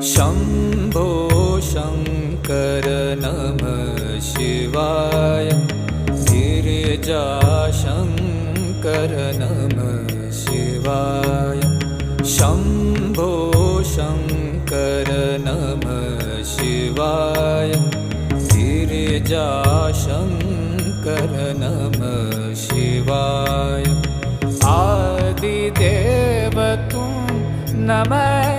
शम्भो शङ्कर नमः शिवाय। गिरिजाशङ्कर नमः शिवाय। शम्भो शङ्कर नमः शिवाय। गिरिजाशङ्कर नमः शिवाय। आदिदेव तुम नमः